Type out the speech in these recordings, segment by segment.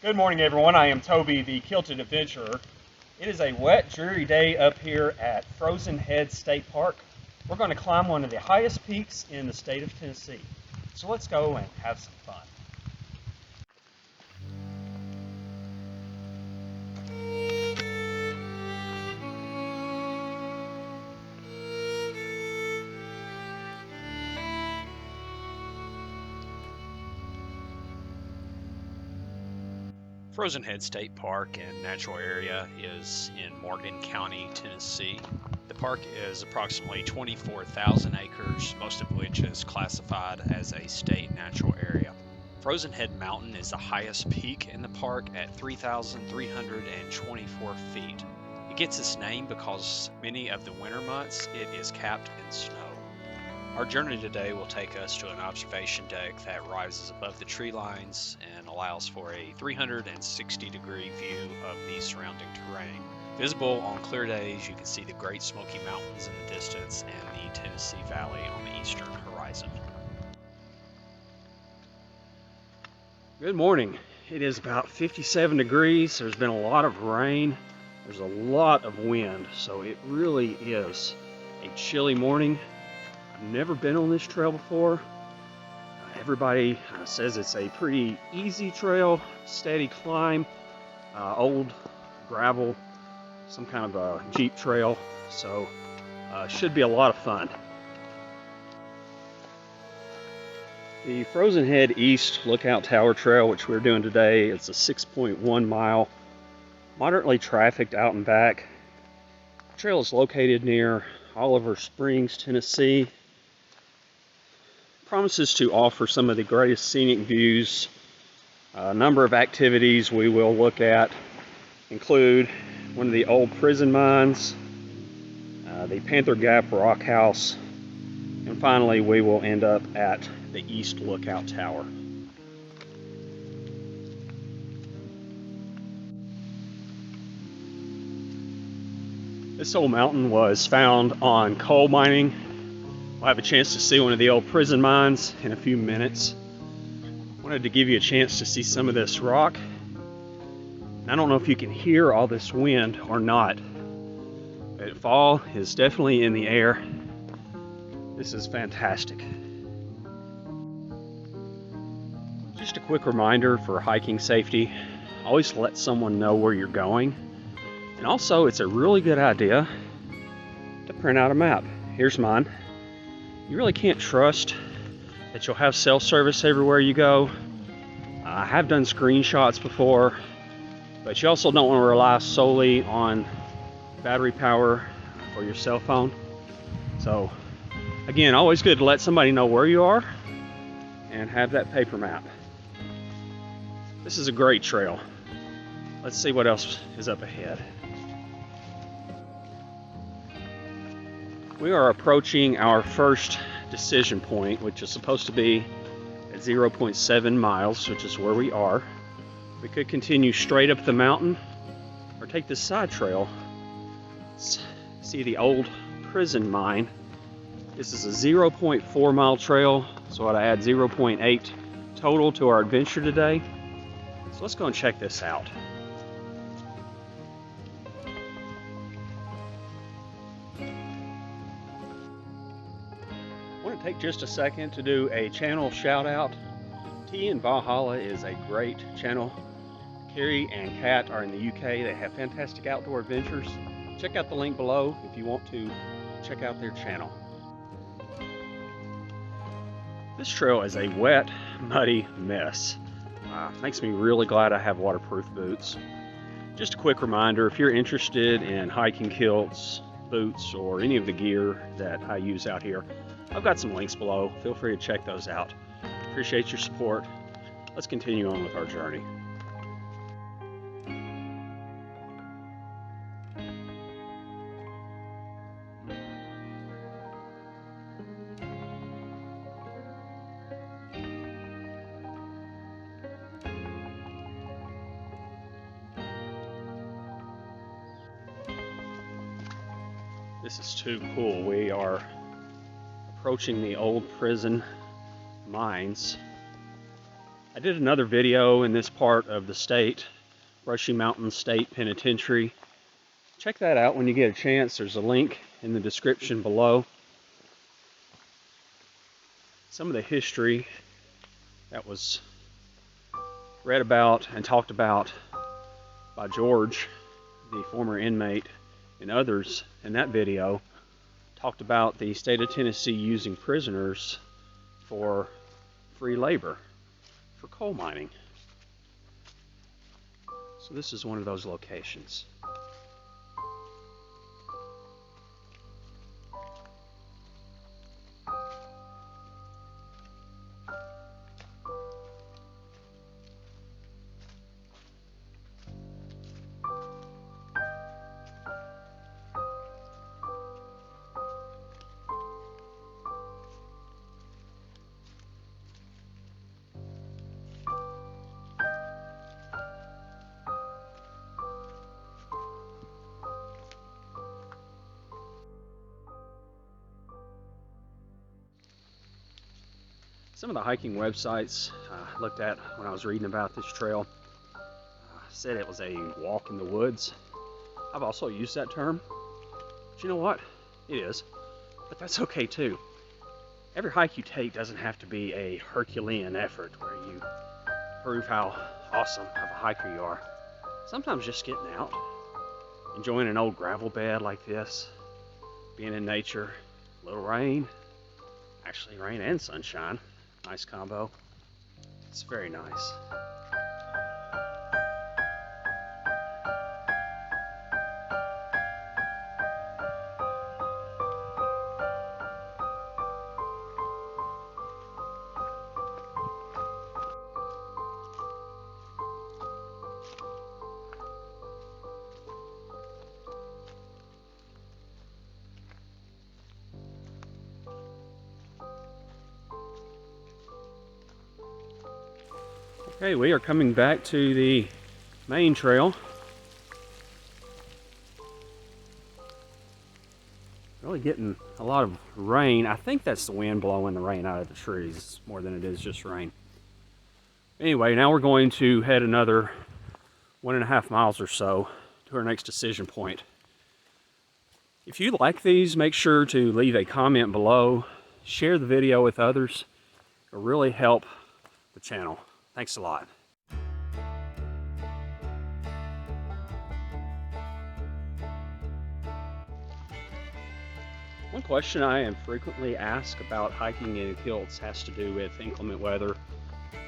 Good morning, everyone. I am Toby, the Kilted Adventurer. It is a wet, dreary day up here at Frozen Head State Park. We're going to climb one of the highest peaks in the state of Tennessee. So let's go and have some fun. Frozen Head State Park and Natural Area is in Morgan County, Tennessee. The park is approximately 24,000 acres, most of which is classified as a state natural area. Frozen Head Mountain is the highest peak in the park at 3,324 feet. It gets its name because many of the winter months it is capped in snow. Our journey today will take us to an observation deck that rises above the tree lines and allows for a 360-degree view of the surrounding terrain. Visible on clear days, you can see the Great Smoky Mountains in the distance and the Tennessee Valley on the eastern horizon. Good morning. It is about 57 degrees. There's been a lot of rain. There's a lot of wind, so it really is a chilly morning. I've never been on this trail before. Everybody says it's a pretty easy trail, steady climb, old gravel, some kind of a Jeep trail, so should be a lot of fun. The Frozen Head East Lookout Tower Trail, which we're doing today, it's a 6.1 mile, moderately trafficked out and back. The trail is located near Oliver Springs, Tennessee. Promises to offer some of the greatest scenic views. A number of activities we will look at include one of the old prison mines, the Panther Gap Rock House, and finally we will end up at the East Lookout Tower. This old mountain was found on coal mining. We'll have a chance to see one of the old prison mines in a few minutes. Wanted to give you a chance to see some of this rock. And I don't know if you can hear all this wind or not, but fall is definitely in the air. This is fantastic. Just a quick reminder for hiking safety, always let someone know where you're going. And also, it's a really good idea to print out a map. Here's mine. You really can't trust that you'll have cell service everywhere you go. I have done screenshots before, but you also don't want to rely solely on battery power for your cell phone. So again, always good to let somebody know where you are and have that paper map. This is a great trail. Let's see what else is up ahead. We are approaching our first decision point, which is supposed to be at 0.7 miles, which is where we are. We could continue straight up the mountain or take this side trail. See the old prison mine. This is a 0.4 mile trail, so I'd add 0.8 total to our adventure today. So let's go and check this out. I want to take just a second to do a channel shout out. Tea in Valhalla is a great channel. Carrie and Kat are in the UK. They have fantastic outdoor adventures. Check out the link below if you want to check out their channel. This trail is a wet, muddy mess. Makes me really glad I have waterproof boots. Just a quick reminder, if you're interested in hiking kilts, boots, or any of the gear that I use out here, I've got some links below. Feel free to check those out. Appreciate your support. Let's continue on with our journey. This is too cool. We are approaching the old prison mines. I did another video in this part of the state, Brushy Mountain State Penitentiary. Check that out when you get a chance. There's a link in the description below. Some of the history that was read about and talked about by George, the former inmate, and others in that video talked about the state of Tennessee using prisoners for free labor, for coal mining. So this is one of those locations. Some of the hiking websites I looked at when I was reading about this trail said it was a walk in the woods. I've also used that term, but you know what? It is, but that's okay too. Every hike you take doesn't have to be a Herculean effort where you prove how awesome of a hiker you are. Sometimes just getting out, enjoying an old gravel bed like this, being in nature, a little rain, actually rain and sunshine. Nice combo. It's very nice. Okay, we are coming back to the main trail. Really getting a lot of rain. I think that's the wind blowing the rain out of the trees more than it is just rain. Anyway, now we're going to head another 1.5 miles or so to our next decision point. If you like these, make sure to leave a comment below. Share the video with others. It'll really help the channel. Thanks a lot. One question I am frequently asked about hiking in kilts has to do with inclement weather,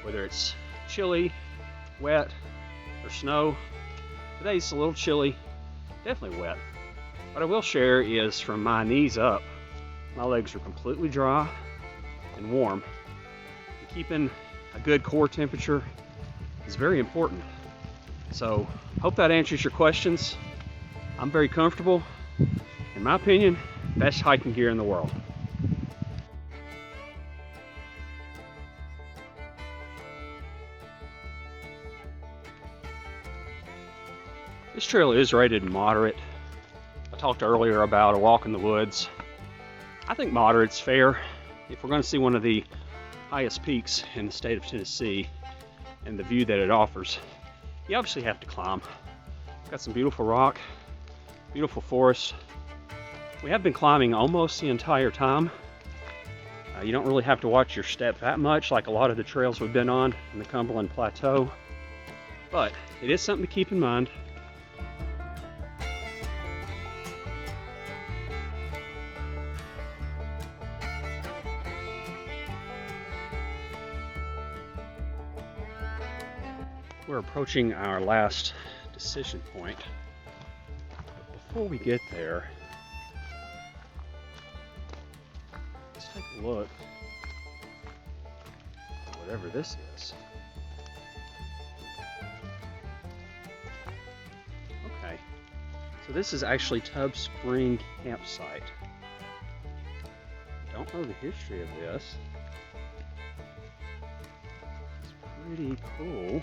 whether it's chilly, wet, or snow. Today's a little chilly, definitely wet. What I will share is from my knees up, my legs are completely dry and warm. And keeping a good core temperature is very important. So, hope that answers your questions. I'm very comfortable. In my opinion, best hiking gear in the world. This trail is rated moderate. I talked earlier about a walk in the woods. I think moderate's fair. If we're going to see one of the highest peaks in the state of Tennessee and the view that it offers, you obviously have to climb. Got some beautiful rock, beautiful forest. We have been climbing almost the entire time. You don't really have to watch your step that much like a lot of the trails we've been on in the Cumberland Plateau, but it is something to keep in mind. We're approaching our last decision point. But before we get there, let's take a look at whatever this is. Okay, so this is actually Tub Spring Campsite. Don't know the history of this. It's pretty cool.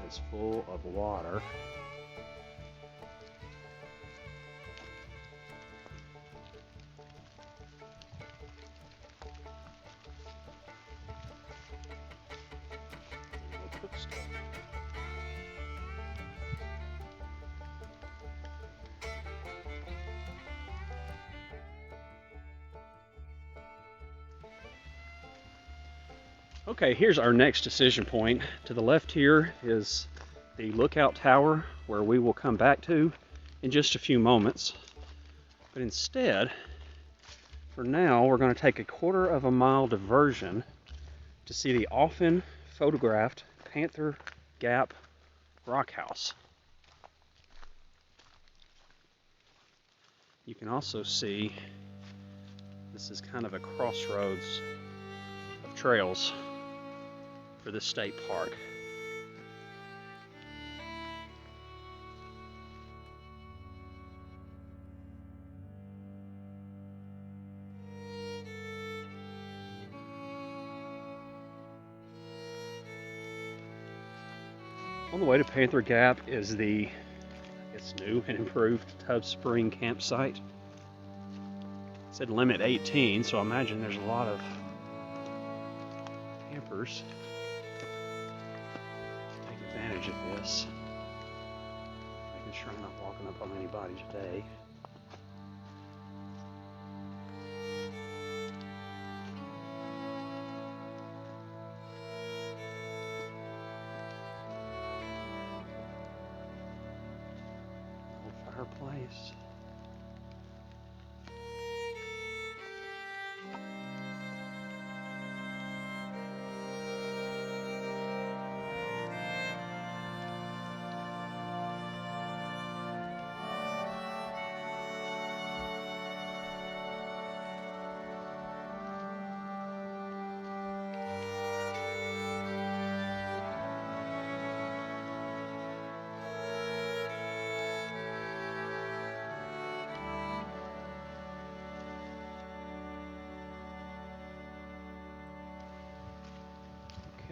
It's full of water. coast. Okay, here's our next decision point. To the left here is the lookout tower, where we will come back to in just a few moments. But instead, for now, we're going to take a 1/4 mile diversion to see the often photographed Panther Gap Rock House. You can also see this is kind of a crossroads of trails for this state park. On the way to Panther Gap is the new and improved Tub Spring campsite. It said limit 18, so I imagine there's a lot of campers take advantage of this. Making sure I'm not walking up on anybody today. Fireplace.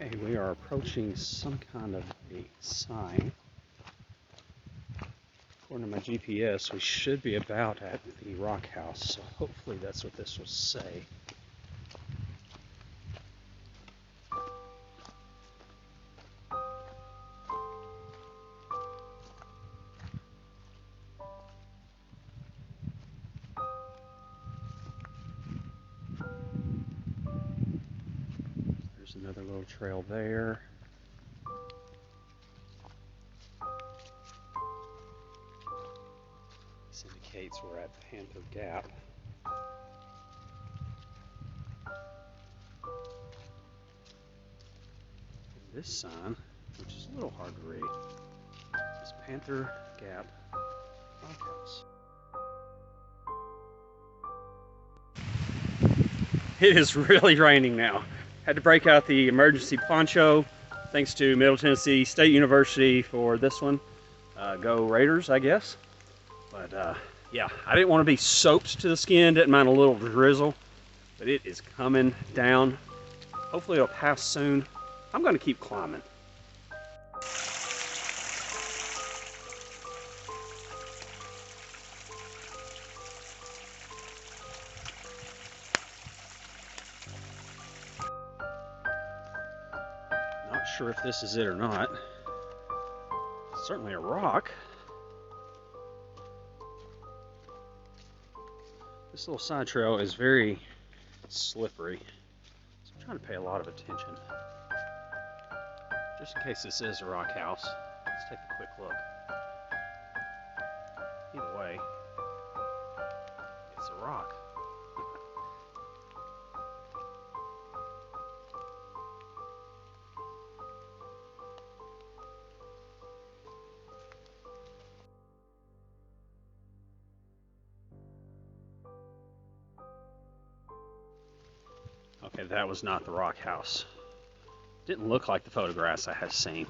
Okay, we are approaching some kind of a sign. According to my GPS, we should be about at the rock house, so hopefully that's what this will say. There's another little trail there. This indicates we're at Panther Gap. And this sign, which is a little hard to read, is Panther Gap Rock House. It is really raining now. Had to break out the emergency poncho. Thanks to Middle Tennessee State University for this one. Go Raiders, I guess. But yeah, I didn't want to be soaked to the skin. Didn't mind a little drizzle, but it is coming down. Hopefully it'll pass soon. I'm going to keep climbing. Not sure if this is it or not. It's certainly a rock. This little side trail is very slippery, so I'm trying to pay a lot of attention. Just in case this is a rock house, let's take a quick look. Either way, it's a rock. Okay, that was not the rock house. Didn't look like the photographs I had seen.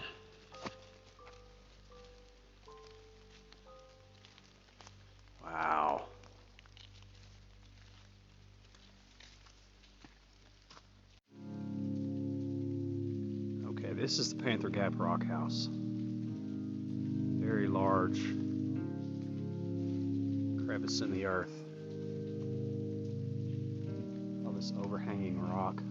Wow. Okay, this is the Panther Gap Rock House. Very large crevice in the earth. All this overhanging rock.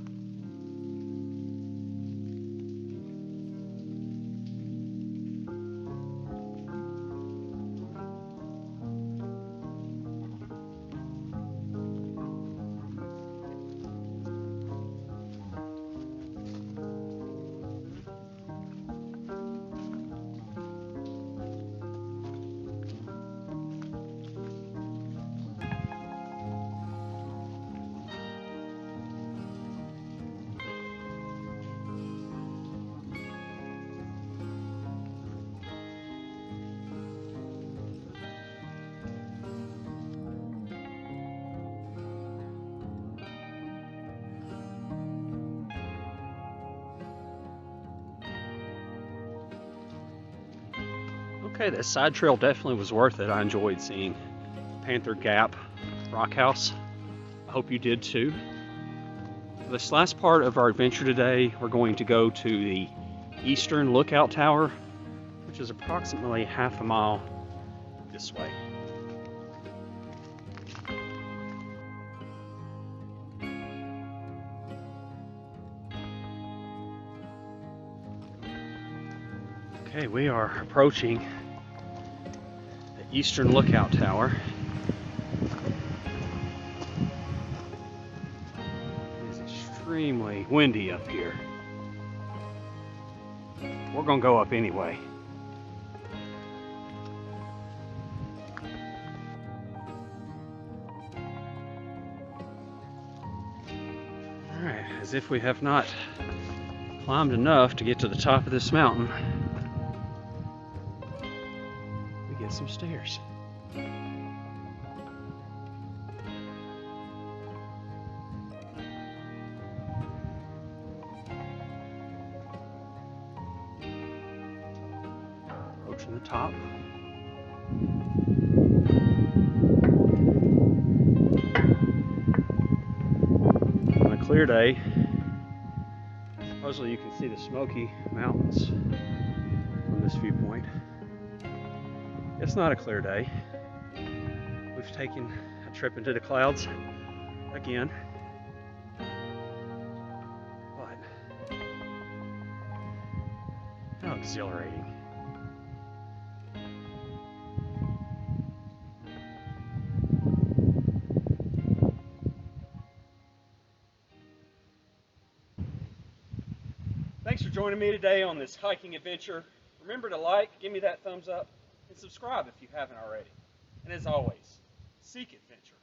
Okay, that side trail definitely was worth it. I enjoyed seeing Panther Gap Rock House. I hope you did too. This last part of our adventure today, we're going to go to the Eastern Lookout Tower, which is approximately half a mile this way. Okay, we are approaching the Eastern Lookout Tower. It is extremely windy up here. We're gonna go up anyway. Alright, as if we have not climbed enough to get to the top of this mountain, we get some stairs. Approaching the top. On a clear day, supposedly you can see the Smoky Mountains from this viewpoint. It's not a clear day. We've taken a trip into the clouds again. But how exhilarating. Thanks for joining me today on this hiking adventure. Remember to like, give me that thumbs up, and subscribe if you haven't already. And as always, seek adventure.